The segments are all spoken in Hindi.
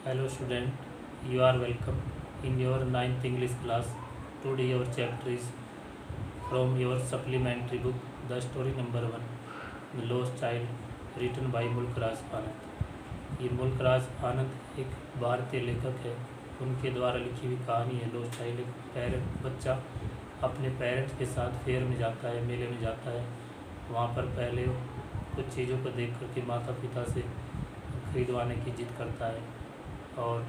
Hello student, you are welcome in your ninth English class. Today your chapter is from your supplementary book, the story number 1, The Lost Child, written by मुल्क राज आनंद। ये मुल्क राज आनंद एक भारतीय लेखक है। उनके द्वारा लिखी हुई कहानी है लोस्ट चाइल्ड। एक बच्चा अपने पेरेंट्स के साथ फेयर में जाता है, मेले में जाता है। वहाँ पर पहले कुछ चीज़ों को देख करके माता पिता से खरीदवाने की जिद करता है और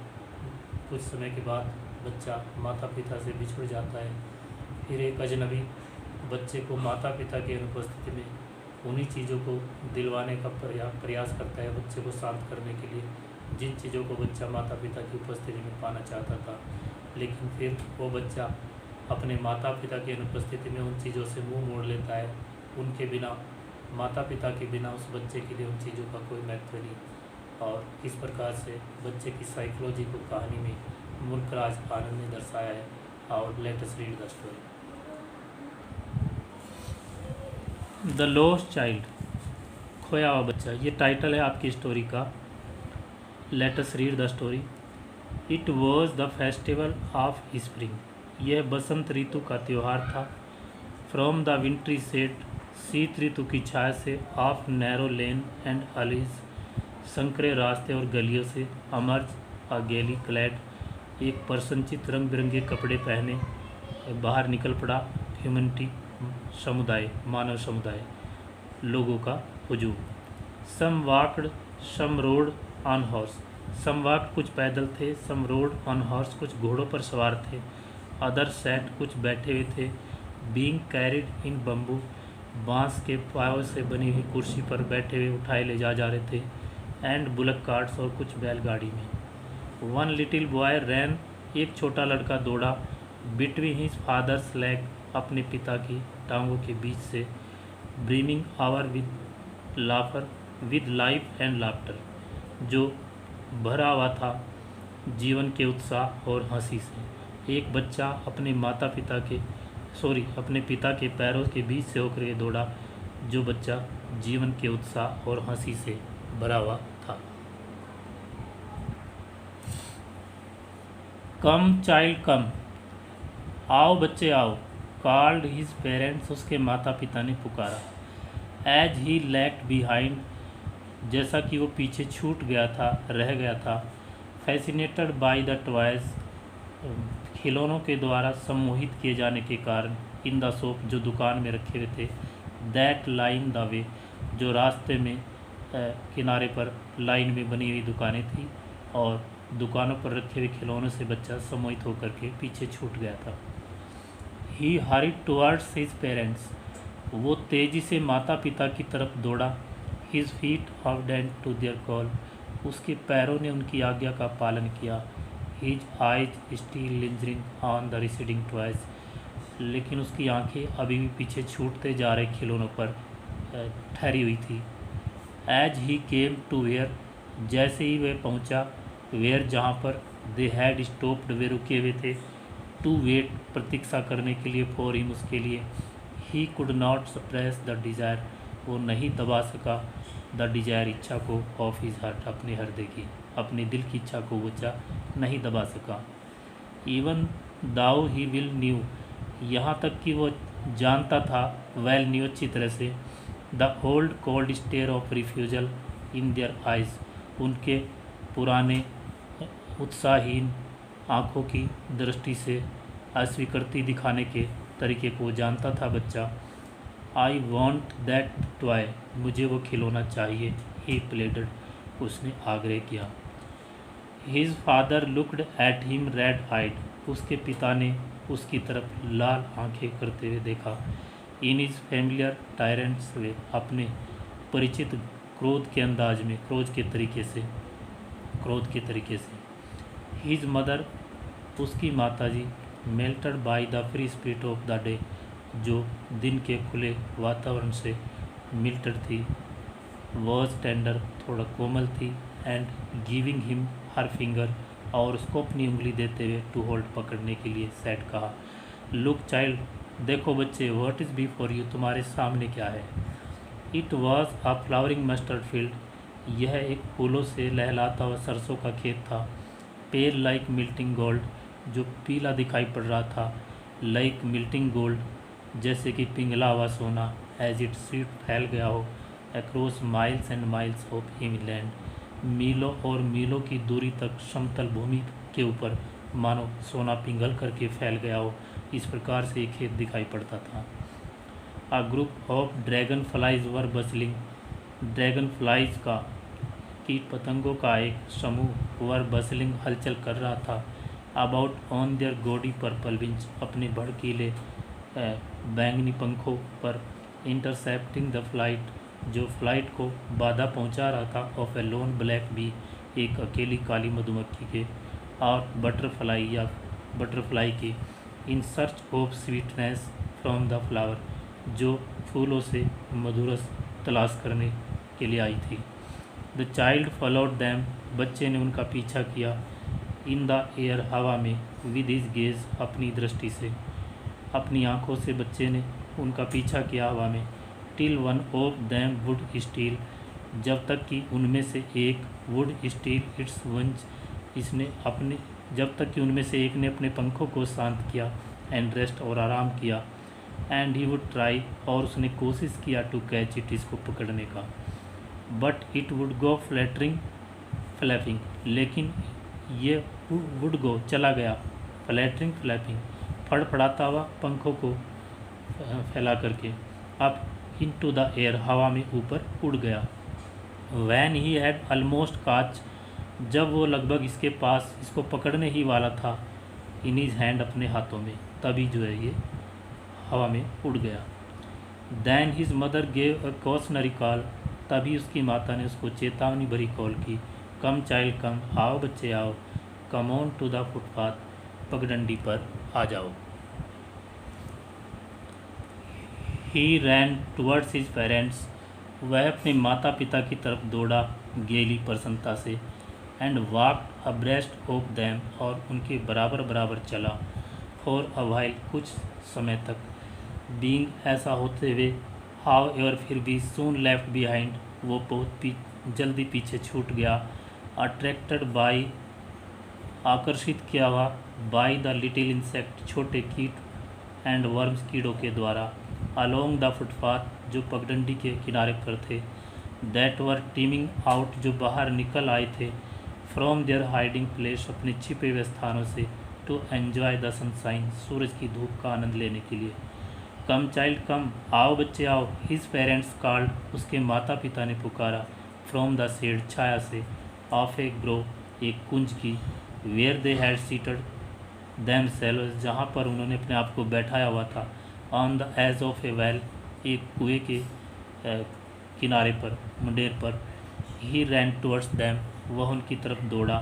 कुछ समय के बाद बच्चा माता पिता से बिछुड़ जाता है। फिर एक अजनबी बच्चे को माता पिता की अनुपस्थिति में उन्हीं चीज़ों को दिलवाने का प्रयास करता है, बच्चे को शांत करने के लिए, जिन चीज़ों को बच्चा माता पिता की उपस्थिति में पाना चाहता था। लेकिन फिर वो बच्चा अपने माता पिता की अनुपस्थिति में उन चीज़ों से मुंह मोड़ लेता है। उनके बिना, माता पिता के बिना उस बच्चे के लिए उन चीज़ों का कोई महत्व नहीं। और इस प्रकार से बच्चे की साइकोलॉजी को कहानी में मुल्क राज आनंद ने दर्शाया है। और let us read the story. The lost child, खोया हुआ बच्चा, ये टाइटल है आपकी स्टोरी का। Let us read the story. It was the festival of spring, यह बसंत ऋतु का त्यौहार था। फ्रॉम द विंट्री सेट, शीत ऋतु की छाया से, of narrow lane and alleys, संकरे रास्ते और गलियों से, अमर्ज अ गैली क्लैड, एक प्रसन्नचित रंग बिरंगे कपड़े पहने बाहर निकल पड़ा। ह्यूमनिटी, समुदाय, मानव समुदाय, लोगों का हुजूम। Some walked, some rode on horse, some walked कुछ पैदल थे, सम रोड ऑन हॉर्स कुछ घोड़ों पर सवार थे, अदर सैट कुछ बैठे हुए थे, बीइंग कैरिड इन बम्बू, बांस के पायों से बनी हुई कुर्सी पर बैठे हुए उठाए ले जा रहे थे, एंड बुलक कार्ट्स और कुछ बैलगाड़ी में। वन लिटिल बॉय रैन, एक छोटा लड़का दौड़ा, बिटवीन हिज फादर्स लेग, अपने पिता की टांगों के बीच से, brimming over with life and laughter, जो भरा हुआ था जीवन के उत्साह और हंसी से। एक बच्चा अपने पिता के पैरों के बीच से होकर के दौड़ा, जो बच्चा जीवन के उत्साह और हंसी से भरा हुआ था। कम चाइल्ड कम, आओ बच्चे आओ, कॉल्ड हिज पेरेंट्स, उसके माता पिता ने पुकारा। एज ही लैग्ड बिहाइंड, जैसा कि वो पीछे छूट गया था, रह गया था। फैसिनेटेड बाय द टॉयज, खिलौनों के द्वारा सम्मोहित किए जाने के कारण। इन द शॉप, जो दुकान में रखे हुए थे। दैट लाइन द वे, जो रास्ते में किनारे पर लाइन में बनी हुई दुकानें थी, और दुकानों पर रखे हुए खिलौनों से बच्चा सम्मोहित होकर के पीछे छूट गया था। He hurried towards his parents, वो तेज़ी से माता पिता की तरफ दौड़ा। His feet obedient to their call, उसके पैरों ने उनकी आज्ञा का पालन किया। His eyes still lingering on the receding toys, लेकिन उसकी आंखें अभी भी पीछे छूटते जा रहे खिलौनों पर ठहरी हुई थी। As he came to where, जैसे ही वह पहुंचा, वेयर जहाँ पर दे हैड स्टॉप्ड, वे रुके हुए थे। टू वेट, प्रतीक्षा करने के लिए, फॉर हिम, उसके लिए। He could not suppress the desire, वो नहीं दबा सका द डिज़ायर, इच्छा को, ऑफ हिज हार्ट, अपने हृदय की, अपने दिल की इच्छा को बच्चा नहीं दबा सका। Even though he well knew, यहाँ तक कि वो जानता था, वेल न्यू, अच्छी तरह से, the old cold stare of refusal in their eyes, उनके पुराने उत्साहहीन आँखों की दृष्टि से अस्वीकृति दिखाने के तरीके को जानता था बच्चा। आई वॉन्ट दैट टॉय, मुझे वो खिलौना चाहिए। ही प्लेडेड, उसने आग्रह किया। His father looked at him red eyed, उसके पिता ने उसकी तरफ लाल आंखें करते हुए देखा। इन हिज फैमिलियर टायरेंट्स वे, अपने परिचित क्रोध के अंदाज में, क्रोध के तरीके से। हिज मदर, उसकी माताजी, melted by the free spirit of the day, जो दिन के खुले वातावरण से मिल्टेड थी। वॉज टेंडर, थोड़ा कोमल थी। And giving him her finger, और उसको अपनी उंगली देते हुए, टू होल्ड, पकड़ने के लिए, सेट कहा। लुक चाइल्ड, देखो बच्चे, व्हाट इज़ बिफोर यू, तुम्हारे सामने क्या है। It was a flowering mustard field, यह एक फूलों से लहलाता हुआ सरसों का खेत था। पेल लाइक मिल्टिंग गोल्ड, जो पीला दिखाई पड़ रहा था, लाइक मिल्टिंग गोल्ड, जैसे कि पिघला हुआ सोना, एज इट सीट फैल गया हो, across miles and miles of हिमी लैंड, मीलों और मीलों की दूरी तक समतल भूमि के ऊपर मानो सोना पिघल करके फैल गया हो, इस प्रकार से एक खेत दिखाई पड़ता था। A group of dragon flies were bustling, dragon flies का, कीट पतंगों का एक समूह वर बसलिंग हलचल कर रहा था, about on their gaudy purple wings, अपने भड़कीले बैंगनी पंखों पर, इंटरसेप्टिंग द फ्लाइट, जो फ्लाइट को बाधा पहुंचा रहा था, of a lone black bee, एक अकेली काली मधुमक्खी के, और बटरफ्लाई के, in search of sweetness from the flower, जो फूलों से मधुरस तलाश करने के लिए आई थी। द चाइल्ड फॉलोड दैम, बच्चे ने उनका पीछा किया, इन द एयर, हवा में, विद हिज गेज, अपनी दृष्टि से, अपनी आँखों से बच्चे ने उनका पीछा किया हवा में, till one of them would steel, जब तक कि उनमें से एक, वुड स्टील इट्स वंच, जब तक कि उनमें से एक ने अपने पंखों को शांत किया, एंड रेस्ट, और आराम किया, एंड ही वुड ट्राई, और उसने कोशिश किया, टू कैच इट, इसको पकड़ने का, but it would go flapping, लेकिन ये वुड गो, चला गया, फ्लैपिंग, फड़फड़ाता हुआ पंखों को फैला करके, अब इनटू द एयर, हवा में ऊपर उड़ गया। वैन ही हैड ऑलमोस्ट काच, जब वो लगभग इसके पास, इसको पकड़ने ही वाला था, इन हिज हैंड, अपने हाथों में, तभी जो है ये हवा में उड़ गया। Then his mother gave a cautionary call, तभी उसकी माता ने उसको चेतावनी भरी कॉल की, कम चाइल्ड कम, आओ बच्चे आओ, come on to the footpath, पगडंडी पर आ जाओ। He ran towards his parents, वह अपने माता पिता की तरफ दौड़ा, गेली, प्रसन्नता से, and walked abreast of them, और उनके बराबर बराबर चला, फॉर अ व्हाइल, कुछ समय तक, बीइंग, ऐसा होते हुए, हाउ एवर, फिर भी, सून लेफ्ट बिहाइंड, वो बहुत जल्दी पीछे छूट गया, अट्रैक्टेड बाई, आकर्षित किया हुआ, बाई द लिटिल इंसेक्ट, छोटे कीट, एंड वर्म्स, कीड़ों के द्वारा, अलोंग द फुटपाथ, जो पगडंडी के किनारे पर थे, दैट वर टीमिंग आउट, जो बाहर निकल आए थे, फ्रॉम देयर हाइडिंग प्लेस, अपने छिपे हुए स्थानों से, टू एन्जॉय द सनशाइन, सूरज की धूप का आनंद लेने के लिए। कम चाइल्ड कम, आओ बच्चे आओ, हिज पेरेंट्स कॉल्ड, उसके माता पिता ने पुकारा, फ्रॉम द शेड, छाया से, ऑफ ए ग्रो, एक कुंज की, where they had seated themselves, जहाँ पर उन्होंने अपने आप को बैठाया हुआ था, on the edge of a well, एक कुएं के किनारे पर, मुंडेर पर, ही रैन टुवर्ड्स दैम, वह उनकी तरफ दौड़ा,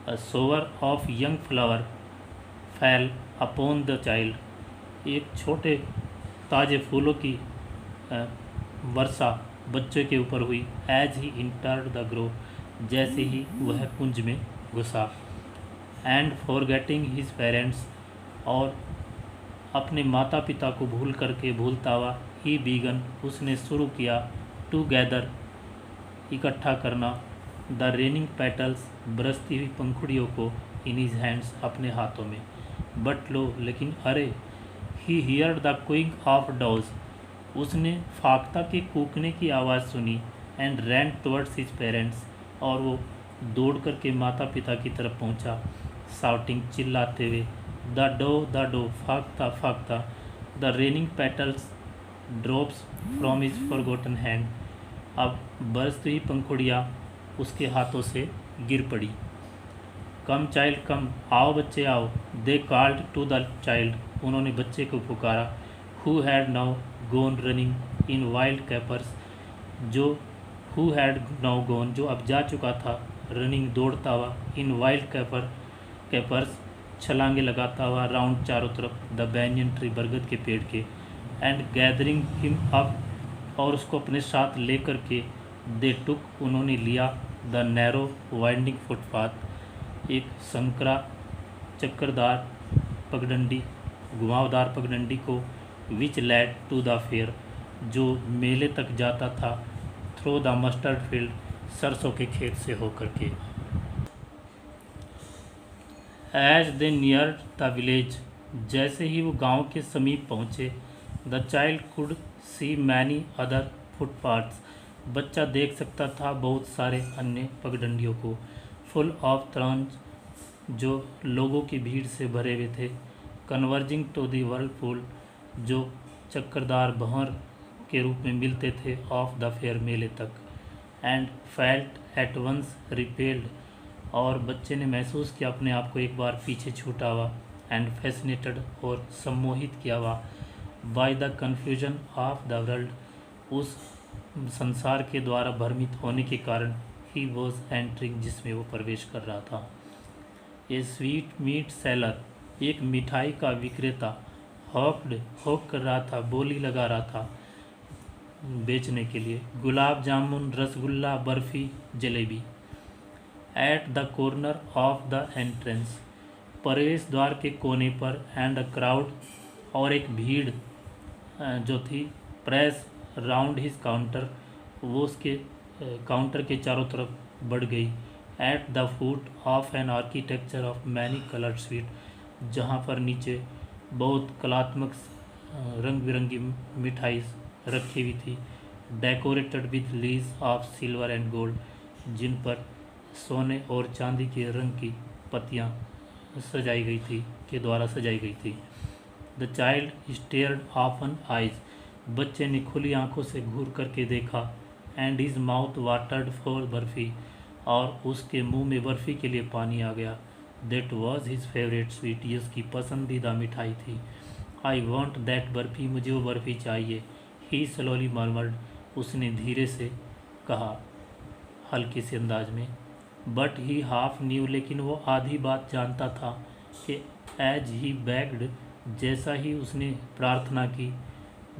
अ सोवर ऑफ यंग फ्लावर फैल अपॉन द चाइल्ड, एक छोटे ताज़े फूलों की वर्षा बच्चे के ऊपर हुई, as he entered the grove, जैसे ही वह कुंज में घुसा, एंड फॉरगेटिंग हिज पेरेंट्स, और अपने माता पिता को भूलता हुआ, ही बीगन, उसने शुरू किया, टू गैदर, इकट्ठा करना, द रेनिंग पेटल्स, बरसती हुई पंखुड़ियों को, इन हिज हैंड्स, अपने हाथों में, बट लो, लेकिन अरे, he heard the cooing of doves, उसने फाख्ता के कूकने की आवाज़ सुनी, and ran towards his parents, और वो दौड़ करके माता पिता की तरफ पहुंचा, शाउटिंग, चिल्लाते हुए, द डो, फाख्ता फाख्ता, the raining petals drops from his forgotten hand, अब बरसती हुई पंखुड़ियाँ उसके हाथों से गिर पड़ी। कम चाइल्ड कम, आओ बच्चे आओ, they called to the child, उन्होंने बच्चे को पुकारा, who had now gone running in wild capers, जो हु हैड नाउ गोन, जो अब जा चुका था, रनिंग, दौड़ता हुआ, इन वाइल्ड कैपर्स, छलांगे लगाता हुआ, राउंड, चारों तरफ, द बैनियन ट्री, बरगद के पेड़ के, एंड गैदरिंग हिम अप, और उसको अपने साथ लेकर के, दे टुक, उन्होंने लिया, द नैरो वाइंडिंग फुटपाथ, एक संकरा चक्करदार पगडंडी, घुमावदार पगडंडी को, विच लैड टू द फेयर, जो मेले तक जाता था, थ्रो द मस्टर्ड फील्ड, सरसों के खेत से होकर के। As they near the village, जैसे ही वो गांव के समीप पहुंचे, the child could see many other footpaths, बच्चा देख सकता था बहुत सारे अन्य पगडंडियों को, फुल ऑफ थ्रॉन्स, जो लोगों की भीड़ से भरे हुए थे, कन्वर्जिंग टू दी वर्लपूल, जो चक्करदार भंवर के रूप में मिलते थे ऑफ द फेयर मेले तक, and felt at once repelled, और बच्चे ने महसूस किया अपने आप को एक बार पीछे छूटा हुआ, एंड फैसिनेटेड, और सम्मोहित किया हुआ, by the confusion of the world, उस संसार के द्वारा भ्रमित होने के कारण ही वॉज एंट्रिंग, जिसमें वो प्रवेश कर रहा था। ए स्वीट मीट सेलर, एक मिठाई का विक्रेता, हॉक कर रहा था, बोली लगा रहा था बेचने के लिए, gulab jamun, rasgulla, barfi, jalebi. At the corner of the entrance, प्रवेश द्वार के कोने पर, एंड अ क्राउड, और एक भीड़ जो थी, प्रेस राउंड हिज काउंटर, वो उसके काउंटर के चारों तरफ बढ़ गई। At the foot of an architecture of many coloured sweet, जहाँ पर नीचे बहुत कलात्मक रंग बिरंगी मिठाई रखी हुई थी, decorated with leaves of silver and gold, जिन पर सोने और चांदी के रंग की पत्तियाँ सजाई गई थी, के द्वारा सजाई गई थी। The child stared often eyes, बच्चे ने खुली आंखों से घूर करके देखा, and his mouth watered for barfi, और उसके मुंह में बर्फ़ी के लिए पानी आ गया। That was his favourite sweet, ये उसकी पसंदीदा मिठाई थी। आई वॉन्ट दैट बर्फ़ी, मुझे वो बर्फ़ी चाहिए। ही स्लोली मर्मर्ड, उसने धीरे से कहा, हल्के से अंदाज में। बट ही हाफ न्यू, लेकिन वो आधी बात जानता था कि एज ही बैग्ड, जैसा ही उसने प्रार्थना की,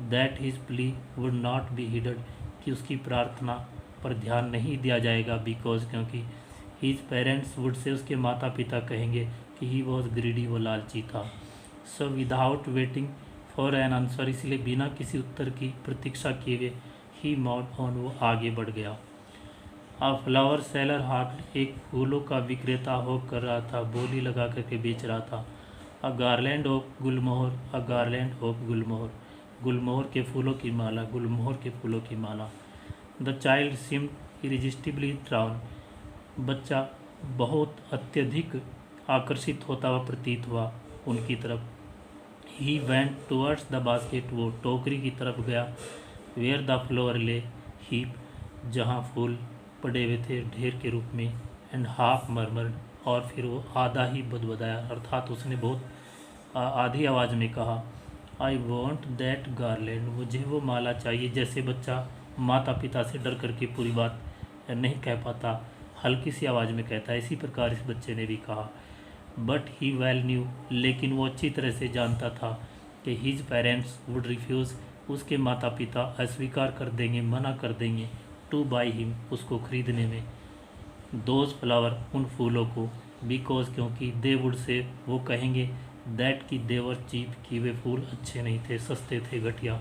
that his plea would not be heeded, कि उसकी प्रार्थना पर ध्यान नहीं दिया जाएगा, बिकॉज, क्योंकि हीज पेरेंट्स वुड से, उसके माता पिता कहेंगे कि ही वॉज ग्रीडी, वो लालची था। So without waiting for an answer, इसलिए बिना किसी उत्तर की प्रतीक्षा किए हुए ही मॉड ऑन, वो आगे बढ़ गया। अ फ्लावर सेलर हार्ट, एक फूलों का विक्रेता हो कर रहा था, बोली लगा करके बेच रहा था। A garland of gulmohar, a garland of gulmohar, गुलमोहर के फूलों की माला, गुलमोहर के फूलों की माला। The child seemed irresistibly drawn, बच्चा बहुत अत्यधिक आकर्षित होता हुआ प्रतीत हुआ उनकी तरफ। He went towards the basket, वो टोकरी की तरफ गया। वेयर द फ्लोर ले हीप, जहाँ फूल पड़े हुए थे ढेर के रूप में। एंड हाफ मर्मर्ड, और फिर वो आधा ही बदबदाया, अर्थात उसने बहुत आधी आवाज़ में कहा, आई वॉन्ट दैट गार्लैंड, मुझे वो माला चाहिए। जैसे बच्चा माता पिता से डर करके पूरी बात नहीं कह पाता, हल्की सी आवाज़ में कहता है, इसी प्रकार इस बच्चे ने भी कहा। बट ही वेल न्यू, लेकिन वो अच्छी तरह से जानता था कि हिज पेरेंट्स वुड रिफ्यूज़, उसके माता पिता अस्वीकार कर देंगे, मना कर देंगे, टू बाई हिम, उसको खरीदने में, दोज फ्लावर, उन फूलों को, बिकॉज, क्योंकि दे वुड से, वो कहेंगे, दैट की देवर चीप, कि वे फूल अच्छे नहीं थे, सस्ते थे, घटिया।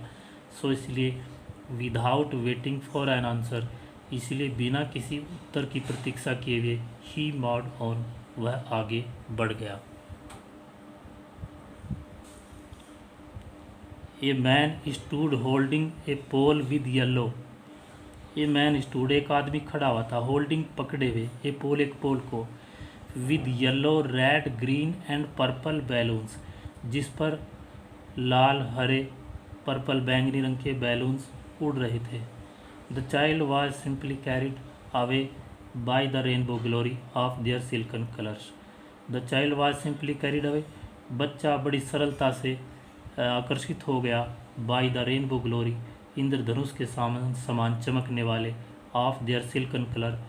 सो इसलिए without waiting for an answer, इसलिए बिना किसी उत्तर की प्रतीक्षा किए हुए, ही मॉड ऑन, वह आगे बढ़ गया। A man stood holding a pole with yellow, a man stood, एक आदमी खड़ा हुआ था, होल्डिंग, पकड़े हुए, ए पोल, एक पोल को, with yellow, red, green and purple balloons, जिस पर लाल, हरे, पर्पल, बैंगनी रंग के बैलून्स उड़ रहे थे। The child was simply carried away by the rainbow glory of their silken colours, the child was simply carried away, बच्चा बड़ी सरलता से आकर्षित हो गया, बाय द रेनबो ग्लोरी, इंद्रधनुष के समान चमकने वाले, ऑफ देयर सिल्कन कलर,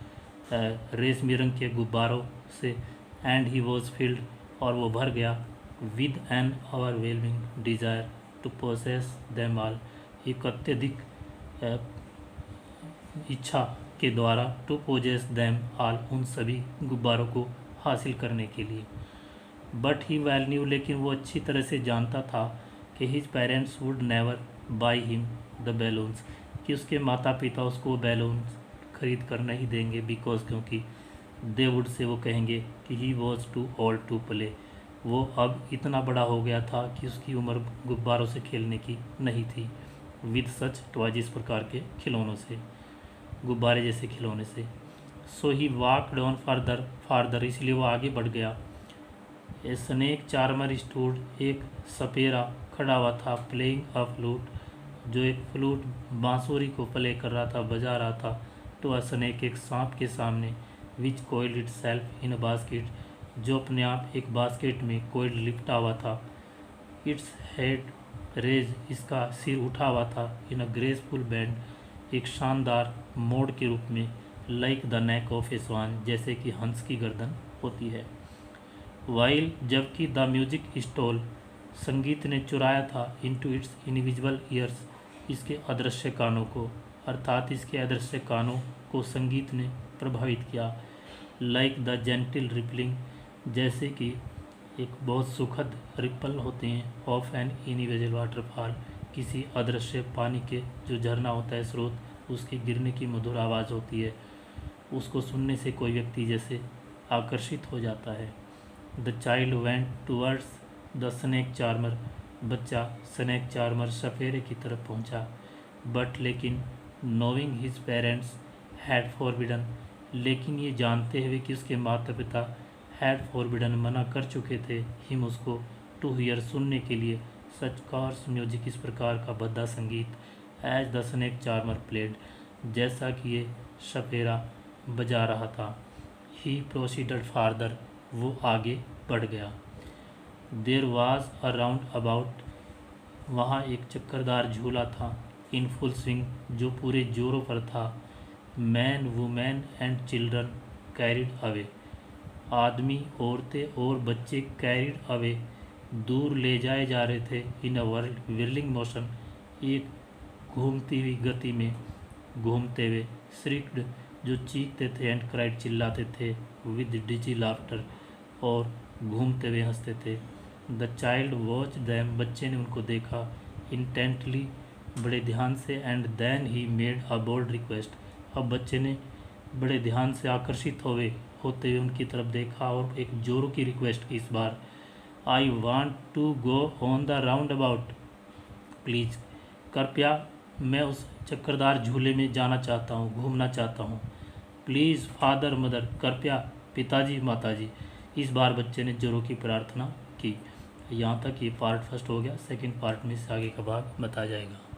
रेशमी रंग के गुब्बारों से, एंड ही वॉज फील्ड, और वो भर गया, with an overwhelming desire to possess them all, एक अत्यधिक इच्छा के द्वारा, टू पोजेस दैम ऑल, उन सभी गुब्बारों को हासिल करने के लिए। बट ही वेल न्यू, लेकिन वो अच्छी तरह से जानता था कि his parents would never by him the balloons, कि उसके माता पिता उसको बैलून्स खरीद कर नहीं देंगे, बिकॉज, क्योंकि दे वुड से वो कहेंगे कि he was too old to play, वो अब इतना बड़ा हो गया था कि उसकी उम्र गुब्बारों से खेलने की नहीं थी। विद सच टॉयज, इस प्रकार के खिलौनों से, गुब्बारे जैसे खिलौने से। So he walked on farther farther, इसलिए वो आगे बढ़ गया। ए स्नेक चार्मर स्टूड, एक सपेरा खड़ा हुआ था। प्लेइंग अ फ्लूट, जो एक फ्लूट बांसुरी को प्ले कर रहा था, बजा रहा था। टू अ स्नेक, एक सांप के सामने। Which coiled itself in a basket, जो अपने आप एक बास्केट में कोइल्ड लिपटा हुआ था। इट्स हेड रेज, इसका सिर उठा हुआ था। इन अ ग्रेसफुल बैंड, एक शानदार मोड़ के रूप में। लाइक द नेक ऑफ ए स्वान, जैसे कि हंस की गर्दन होती है। वाइल, जबकि द म्यूजिक स्टोल, संगीत ने चुराया था। इनटू इट्स इनविजिबल ईयर्स, इसके अदृश्य कानों को, अर्थात इसके अदृश्य कानों को संगीत ने प्रभावित किया। लाइक द जेंटिल रिपलिंग, जैसे कि एक बहुत सुखद रिपल होते हैं। ऑफ एन इनविजिबल वाटरफॉल, किसी अदृश्य पानी के जो झरना होता है, स्रोत, उसके गिरने की मधुर आवाज़ होती है। उसको सुनने से कोई व्यक्ति जैसे आकर्षित हो जाता है। The child went towards the snake charmer, बच्चा स्नेक चार्मर सफेरे की तरफ पहुंचा। बट लेकिन knowing his parents had forbidden, लेकिन ये जानते हुए कि उसके माता पिता हैड फॉरबिडन, मना कर चुके थे, हिम उसको, टू हियर, सुनने के लिए। सच कार्स म्यूजिक, इस प्रकार का भद्दा संगीत। As the snake charmer played, जैसा कि ये सपेरा बजा रहा था। ही प्रोसीडड फार्दर, वो आगे बढ़ गया। There was a round about, वहाँ एक चक्करदार झूला था। इन फुल स्विंग, जो पूरे जोरों पर था। Man women and children carried away, आदमी, औरतें और बच्चे कैरिड अवे, दूर ले जाए जा रहे थे। इन अ वर्ल्ड विरलिंग मोशन, एक घूमती हुई गति में, घूमते हुए। श्रिक्ड, जो चीखते थे। एंड क्राइड, चिल्लाते थे। विद डिजी लाफ्टर, और घूमते हुए हंसते थे। द चाइल्ड वॉच दैम, बच्चे ने उनको देखा। इंटेंटली, बड़े ध्यान से। And then he made a bold request, अब बच्चे ने बड़े ध्यान से आकर्षित होते हुए उनकी तरफ देखा और एक जोरों की रिक्वेस्ट की इस बार। I want to go on the roundabout please, कृपया मैं उस चक्करदार झूले में जाना चाहता हूँ, घूमना चाहता हूँ। प्लीज़ फादर मदर, कृपया पिताजी माताजी। इस बार बच्चे ने जोरों की प्रार्थना की। यहाँ तक ये पार्ट फर्स्ट हो गया। सेकंड पार्ट में से आगे का भाग बताया जाएगा।